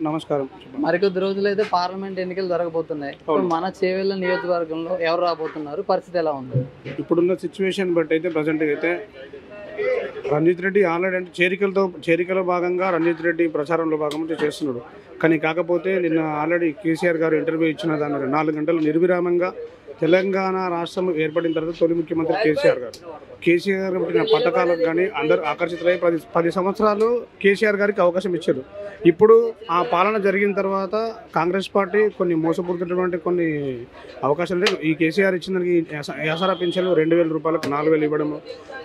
నమస్కారం. మరికొద్ది రోజులైతే పార్లమెంట్ ఎన్నికలు జరగబోతున్నాయి. మన చేవెళ్ళ నియోజకవర్గంలో ఎవరు రాబోతున్నారు, పరిస్థితి ఎలా ఉంది? ఇప్పుడున్న సిచ్యువేషన్ బట్టి అయితే ప్రజెంట్ అయితే రంజిత్ రెడ్డి ఆల్రెడీ అంటే చేరికలో భాగంగా రంజిత్ రెడ్డి ప్రచారంలో భాగంగా చేస్తున్నాడు. కానీ కాకపోతే నిన్న ఆల్రెడీ కేసీఆర్ గారు ఇంటర్వ్యూ ఇచ్చిన దాని 4 గంటలు నిర్విరామంగా తెలంగాణ రాష్ట్రం ఏర్పడిన తర్వాత తొలి ముఖ్యమంత్రి కేసీఆర్ గారు పెట్టిన పథకాలకు కానీ అందరూ ఆకర్షితులై 10 సంవత్సరాలు కేసీఆర్ గారికి అవకాశం ఇచ్చారు. ఇప్పుడు ఆ పాలన జరిగిన తర్వాత కాంగ్రెస్ పార్టీ కొన్ని మోసపూరితటువంటి కొన్ని అవకాశాలు ఈ కేసీఆర్ ఇచ్చిన దానికి యాసరా పింఛన్లు 2,000 రూపాయలకు 4,000 ఇవ్వడము,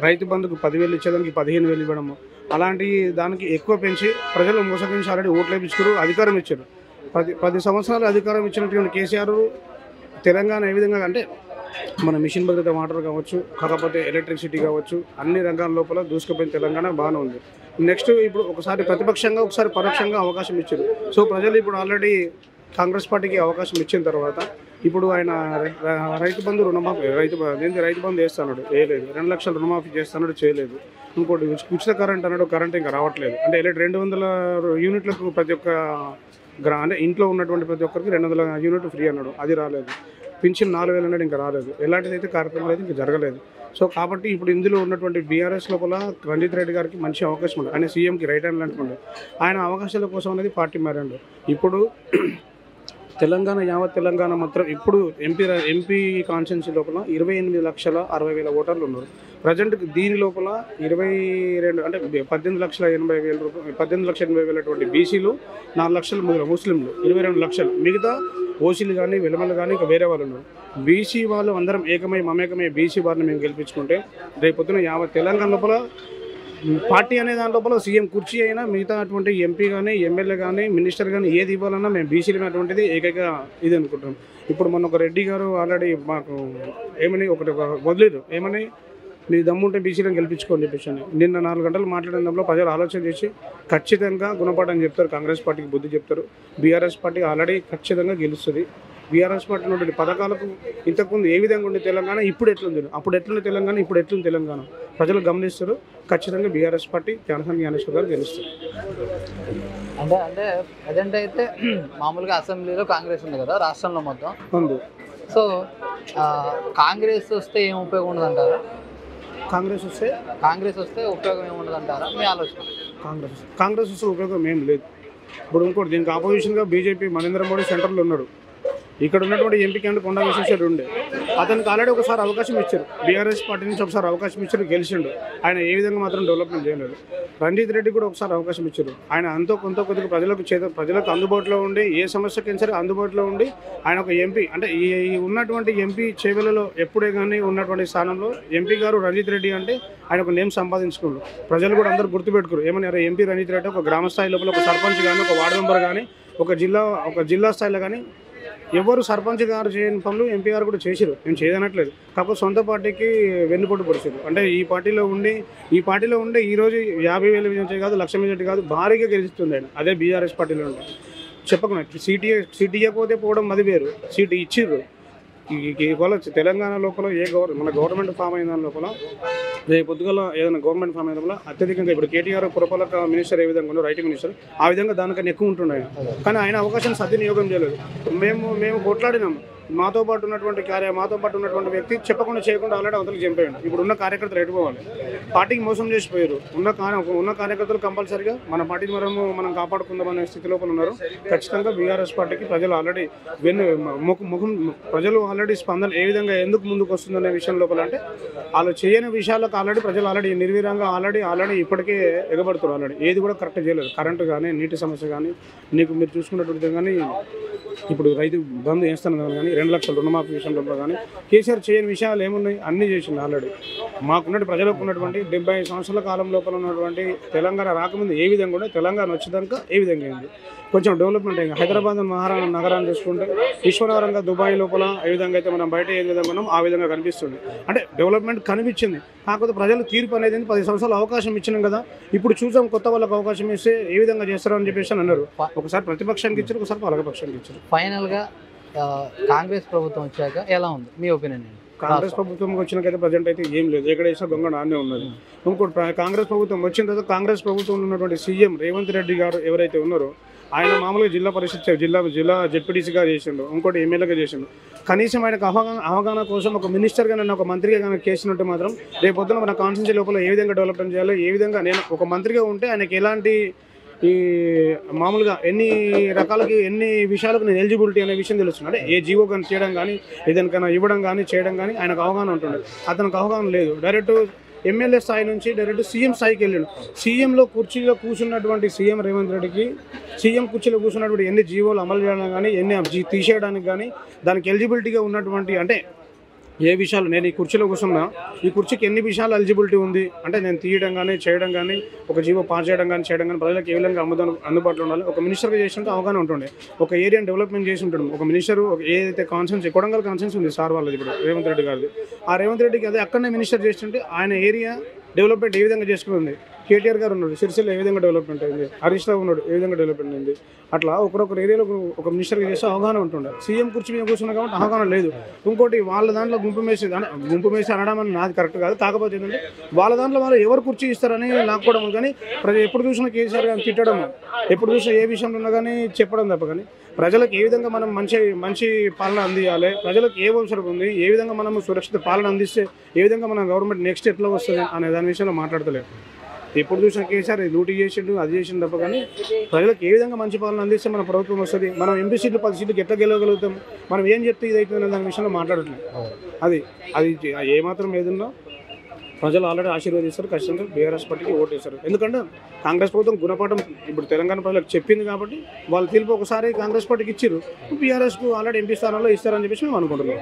రైతు బంధుకు 10,000 ఇచ్చేదానికి 15,000 ఇవ్వడము, అలాంటి దానికి ఎక్కువ పెంచి ప్రజలు మోసగించి ఆల్రెడీ ఓట్లు వేయించుకుని అధికారం ఇచ్చారు. 10 సంవత్సరాలు అధికారం ఇచ్చినటువంటి కేసీఆర్ తెలంగాణ ఏ విధంగా అంటే మన మిషన్ భద్రత వాటర్ కావచ్చు, కాకపోతే ఎలక్ట్రిసిటీ కావచ్చు, అన్ని రంగాల లోపల దూసుకుపోయిన తెలంగాణ బాగానే ఉంది. నెక్స్ట్ ఇప్పుడు ఒకసారి ప్రతిపక్షంగా ఒకసారి పరోక్షంగా అవకాశం ఇచ్చారు. సో ప్రజలు ఇప్పుడు ఆల్రెడీ కాంగ్రెస్ పార్టీకి అవకాశం ఇచ్చిన తర్వాత ఇప్పుడు ఆయన రైతు బంధు రుణమాఫీ రైతు బంధు చేస్తున్నాడు, వేయలేదు. 2 లక్షల రుణమాఫీ చేస్తున్నాడు, చేయలేదు. ఇంకోటి ఉచిత కరెంట్ అన్నాడు, కరెంట్ ఇంకా రావట్లేదు. అంటే 200 యూనిట్లకు ప్రతి ఒక్క అంటే ఇంట్లో ఉన్నటువంటి ప్రతి ఒక్కరికి 200 యూనిట్ ఫ్రీ అన్నాడు, అది రాలేదు. పింఛన్ 4,000 అన్నాడు, ఇంకా రాలేదు. ఎలాంటిదైతే కార్యక్రమాలు అయితే ఇంకా జరగలేదు. సో కాబట్టి ఇప్పుడు ఇందులో ఉన్నటువంటి బీఆర్ఎస్ లోపల రంజిత్ రెడ్డి గారికి మంచి అవకాశం ఉంది. ఆయన సీఎంకి రైట్ హ్యాండ్ అనుకోండి. ఆయన అవకాశాల కోసం అనేది పార్టీ మారాడు. ఇప్పుడు యావత్ తెలంగాణ మాత్రం ఇప్పుడు ఎంపీ కాన్స్టిట్యున్సీ లోపల 28,60,000 ఓటర్లు ఉన్నారు. ప్రజెంట్ దీని లోపల 22 అంటే 18,80,000 రూపాయలు 18,80,000 బీసీలు, 4 లక్షలు ముస్లింలు, 22 లక్షలు మిగతా ఓసీలు కానీ వెలమలు కానీ ఇంకా వేరే వాళ్ళు ఉన్నారు. బీసీ వాళ్ళు అందరం మమేకమై బీసీ వారిని మేము గెలిపించుకుంటే రేపొద్దున యావత్ తెలంగాణ లోపల పార్టీ అనే దాని లోపల సీఎం కుర్చీ అయినా మిగతా అటువంటి ఎంపీ కానీ ఎమ్మెల్యే కానీ మినిస్టర్ కానీ ఏది ఇవ్వాలన్నా మేము బీసీలు అటువంటిది ఏకైక ఇది అనుకుంటాం. ఇప్పుడు మొన్న ఒక రెడ్డి గారు ఆల్రెడీ మాకు ఏమని ఒకటి వదిలేరు, ఏమని మీ దమ్ముంటే బీసీలను గెలిపించుకోని చెప్పేసి నిన్న 4 గంటలు మాట్లాడిన దాంట్లో ప్రజలు ఆలోచన చేసి ఖచ్చితంగా గుణపాఠం చెప్తారు, కాంగ్రెస్ పార్టీకి బుద్ధి చెప్తారు. బీఆర్ఎస్ పార్టీ ఆల్రెడీ ఖచ్చితంగా గెలుస్తుంది. బీఆర్ఎస్ పార్టీ ఉన్నటువంటి పథకాలకు ఇంతకుముందు ఏ విధంగా ఉండే తెలంగాణ ఇప్పుడు ఎట్లుంది, అప్పుడు ఎట్లుంది తెలంగాణ, ఇప్పుడు ఎట్లుంది తెలంగాణ ప్రజలు గమనిస్తారు. ఖచ్చితంగా బీఆర్ఎస్ పార్టీ జ్ఞానేశ్వర్ గారు గెలుస్తారు. అంటే ప్రజెంట్ అయితే మామూలుగా అసెంబ్లీలో కాంగ్రెస్ ఉంది కదా రాష్ట్రంలో మొత్తం ఉంది. సో కాంగ్రెస్ వస్తే ఏం ఉపయోగం ఉండదు అంటారా? కాంగ్రెస్ వస్తే ఉపయోగం ఏముండదు అంటారా మీ ఆలోచన? కాంగ్రెస్ వస్తే ఉపయోగం ఏం లేదు. ఇప్పుడు ఇంకోటి దీనికి ఆపోజిషన్గా బీజేపీ నరేంద్ర మోడీ సెంటర్లో ఉన్నాడు. ఇక్కడ ఉన్నటువంటి ఎంపీ క్యాండిడేట్ కొండా విశ్వేశ్వరరెడ్డి ఉండే, అతనికి ఆల్రెడీ ఒకసారి అవకాశం ఇచ్చారు. బీఆర్ఎస్ పార్టీ నుంచి ఒకసారి అవకాశం ఇచ్చారు, గెలిచిండు. ఆయన ఏ విధంగా మాత్రం డెవలప్మెంట్ చేయలేదు. రంజిత్ రెడ్డి కూడా ఒకసారి అవకాశం ఇచ్చారు. ఆయన కొద్దిగా ప్రజలకు అందుబాటులో ఉండి ఏ సమస్యకైనా సరే అందుబాటులో ఉండి ఆయన ఒక ఎంపీ అంటే ఈ ఉన్నటువంటి ఎంపీ చేవెళ్ళలో ఎప్పుడే కానీ ఉన్నటువంటి స్థానంలో ఎంపీ గారు రంజిత్ రెడ్డి అంటే ఆయన ఒక నేమ్ సంపాదించుకున్నారు. ప్రజలు కూడా అందరూ గుర్తుపెట్టుకున్నారు. ఏమన్నా ఎంపీ రంజిత్ రెడ్డి ఒక గ్రామ స్థాయి లోపల ఒక సర్పంచ్ కానీ, ఒక వార్డు మెంబర్ కానీ, ఒక జిల్లా స్థాయిలో కానీ ఎవరు సర్పంచ్ గారు చేయని పనులు ఎంపీ గారు కూడా చేశారు. నేను చేయదనట్లేదు. కాకపోతే సొంత పార్టీకి వెన్నుపోటు పొడిచారు. అంటే ఈ పార్టీలో ఉండే ఈరోజు 50,000 నుంచి కాదు, 1,00,000 నుంచి కాదు, భారీగా గెలుస్తుంది ఆయన. అదే బీఆర్ఎస్ పార్టీలో ఉండే చెప్పకుండా సీట్ ఇవ్వకపోతే పోవడం అది వేరు, సీట్ ఇచ్చిర్రు. ఇవాళ తెలంగాణ లోపల మన గవర్నమెంట్ ఫామ్ అయిన దాని లోపల రేపు పొద్దుగల ఏదైనా గవర్నమెంట్ ఫామ్ అయిన లోపల అత్యధికంగా ఇప్పుడు కేటీఆర్ పురపాలక మినిస్టర్ ఏ విధంగా ఉన్నారు, రైట్ మినిస్టర్, ఆ విధంగా దానికన్నా ఎక్కువ ఉంటున్నాయి. కానీ ఆయన అవకాశం సద్వినియోగం చేయలేదు. మేము కొట్లాడినాము. మాతో పాటు ఉన్నటువంటి వ్యక్తి చెప్పకుండా చేయకుండా ఆల్రెడీ అవతలకి చంపేయండి. ఇప్పుడు ఉన్న కార్యకర్తలు ఎటుపోవాలి, పార్టీకి మోసం చేసిపోయారు. ఉన్న కార్యకర్తలు కంపల్సరిగా మన పార్టీని మనం కాపాడుకుందామనే స్థితి లోపల ఉన్నారు. ఖచ్చితంగా బీఆర్ఎస్ పార్టీకి ప్రజలు ఆల్రెడీ ప్రజలు ఆల్రెడీ స్పందన ఏ విధంగా ఎందుకు ముందుకు వస్తుందనే విషయం లోపల అంటే వాళ్ళు చేయని విషయాలకు ప్రజలు ఆల్రెడీ నిర్వీర్యంగా ఆల్రెడీ ఇప్పటికే ఎగబడుతున్నారు. ఆల్రెడీ ఏది కూడా కరెక్ట్ చేయలేదు. కరెంటు కానీ, నీటి సమస్య కానీ, మీరు చూసుకున్నటువంటి కానీ ఇప్పుడు రైతు బంధు వేస్తున్నది కానీ, 2 లక్షల రుణమాఫీ విషయంలో కానీ కేసీఆర్ చేయని విషయాలు ఏమున్నాయి అన్నీ చేసింది. ఆల్రెడీ మాకున్నటువంటి ప్రజలకు ఉన్నటువంటి 75 సంవత్సరాల కాలం లోపల ఉన్నటువంటి తెలంగాణ రాకముందు ఏ విధంగా ఉండే, తెలంగాణ వచ్చేదాకా ఏ విధంగా అయింది, కొంచెం డెవలప్మెంట్ అయింది. హైదరాబాద్ మహారాణా నగరాన్ని చూసుకుంటే విశ్వనగరంగా దుబాయ్ లోపల ఏ విధంగా అయితే మనం బయట ఏ విధంగా ఉన్నాం ఆ విధంగా కనిపిస్తుంది. అంటే డెవలప్మెంట్ కనిపించింది. కాకపోతే ప్రజలు తీర్పు అనేది 10 సంవత్సరాలు అవకాశం ఇచ్చినాం కదా, ఇప్పుడు చూసాం కొత్త వాళ్ళకి అవకాశం ఇస్తే ఏ విధంగా చేస్తారో అని చెప్పేసి అన్నారు. ఒకసారి ప్రతిపక్షానికి ఇచ్చారు, ఒకసారి పాలకపక్షానికి ఇచ్చారు. ఫైనల్గా కాంగ్రెస్ ప్రభుత్వం వచ్చాక ఎలా ఉంది మీ ఒపీనియన్? కాంగ్రెస్ ప్రభుత్వం వచ్చినాకైతే ప్రజెంట్ అయితే ఏం లేదు. ఎక్కడ వేసినా దొంగ నాన్నే ఉన్నది. ఇంకోటి కాంగ్రెస్ ప్రభుత్వం వచ్చిన తర్వాత కాంగ్రెస్ ప్రభుత్వంలో ఉన్నటువంటి సీఎం రేవంత్ రెడ్డి గారు ఎవరైతే ఉన్నారో ఆయన మామూలుగా జిల్లా పరిషత్ జిల్లా జెడ్పీటీసీగా చేసిండు, ఇంకోటి ఎమ్మెల్యేగా చేసిండు. కనీసం ఆయనకు అవగాహన కోసం ఒక మినిస్టర్గా నన్ను ఒక మంత్రిగా కనుక చేసినట్టు మాత్రం రేపు పొద్దున మన కాన్స్టిట్యూన్సీ లోపల ఏ విధంగా డెవలప్మెంట్ చేయాలో, ఏ విధంగా నేను ఒక మంత్రిగా ఉంటే ఆయనకి ఎలాంటి ఈ మామూలుగా ఎన్ని రకాలకి ఎన్ని విషయాలకు నేను ఎలిజిబిలిటీ అనే విషయం తెలుస్తుంది. అంటే ఏ జీవో కానీ చేయడం కానీ ఏదైనా ఇవ్వడం కానీ చేయడం కానీ ఆయనకు అవగాహన ఉంటుండే. అతనికి అవగాహన లేదు. డైరెక్ట్ ఎమ్మెల్యే స్థాయి నుంచి డైరెక్ట్ సీఎం స్థాయికి వెళ్ళాడు. సీఎంలో కుర్చీలో కూర్చున్నటువంటి సీఎం రేవంత్ రెడ్డికి సీఎం కుర్చీలో కూర్చున్నటువంటి ఎన్ని జీవోలు అమలు చేయడం కానీ ఎన్ని తీసేయడానికి కానీ దానికి ఎలిజిబిలిటీగా ఉన్నటువంటి అంటే ఏ విషయాలు నేను ఈ కుర్చీలో కూర్చున్నా ఈ కుర్చీకి ఎన్ని విషయాలు ఎలిజిబిలిటీ ఉంది అంటే నేను తీయడం కానీ చేయడం కానీ ఒక జీవో పాస్ చేయడం కానీ ప్రజలకు ఏ విధంగా అందుబాటులో ఉండాలి. ఒక మినిస్టర్గా చేసినట్టు అవగాహన ఉంటుండే. ఒక ఏరియాని డెవలప్మెంట్ చేసి ఉంటాడు ఒక మినిస్టర్. ఏదైతే కాన్సెన్స్ కొడంగల్ కాన్సెన్స్ ఉంది సార్ వాళ్ళది ఇప్పుడు రేవంత్ రెడ్డి గారిది. ఆ రేవంత్ రెడ్డికి అదే అక్కడనే మినిస్టర్ చేస్తుంటే ఆయన ఏరియా డెవలప్మెంట్ ఏ విధంగా చేసుకుంది. కేటీఆర్ గారు ఉన్నాడు, సిరిసిల్ల ఏ విధంగా డెవలప్మెంట్ అయింది. హరీష్ రావు ఉన్నాడు, ఏ విధంగా డెవలప్మెంట్ అయింది. అట్లా ఒకరొకరు ఏరియాలో ఒక మినిస్టర్గా చేస్తే అవగాహన ఉంటుండే. సీఎం కుర్చీ మీద కూర్చున్నా కాబట్టి అవగాహన లేదు. ఇంకోటి వాళ్ళ దాంట్లో గుంపు మేసి అనడం అని నాది కరెక్ట్ కాదు. కాకపోతే ఏంటంటే వాళ్ళ దాంట్లో వాళ్ళు ఎవరు కుర్చీ ఇస్తారని లాక్కోవడం కానీ ఎప్పుడు చూసినా కేసీఆర్ గారిని తిట్టడం, ఎప్పుడు చూసినా ఏ విషయంలో ఉన్నా కానీ చెప్పడం తప్ప కానీ ప్రజలకు ఏ విధంగా మనం మంచి పాలన అందియాలి, ప్రజలకు ఏ అవసరం ఉంది, ఏ విధంగా మనం సురక్షిత పాలన అందిస్తే ఏ విధంగా మన గవర్నమెంట్ నెక్స్ట్ ఎట్లా వస్తుంది అనే దాని విషయంలో మాట్లాడతలేదు. ఎప్పుడు చూసిన కేసీఆర్ లూటీ చేసిండు, అది చేసిండు తప్ప కానీ ప్రజలకు ఏ విధంగా మంచి పాలన అందిస్తే మన ప్రభుత్వం వస్తుంది, మనం ఎంపీ సీట్లు 10 సీట్లకు ఎట్లా గెలవగలుగుతాం, మనం ఏం చెప్తే ఇది అవుతుంది అనే దాని విషయంలో మాట్లాడట్లేదు. అది ఏమాత్రం ఏదన్నా ప్రజలు ఆల్రెడీ ఆశీర్వదిస్తారు. ఖచ్చితంగా బీఆర్ఎస్ పార్టీకి ఓటు వేస్తారు. ఎందుకంటే కాంగ్రెస్ ప్రభుత్వం గుణపాఠం ఇప్పుడు తెలంగాణ ప్రజలకు చెప్పింది కాబట్టి వాళ్ళ తీర్పు ఒకసారి కాంగ్రెస్ పార్టీకి ఇచ్చారు. బీఆర్ఎస్కు ఆల్రెడీ ఎంపీ స్థానంలో ఇస్తారని చెప్పేసి మేము అనుకుంటున్నాం.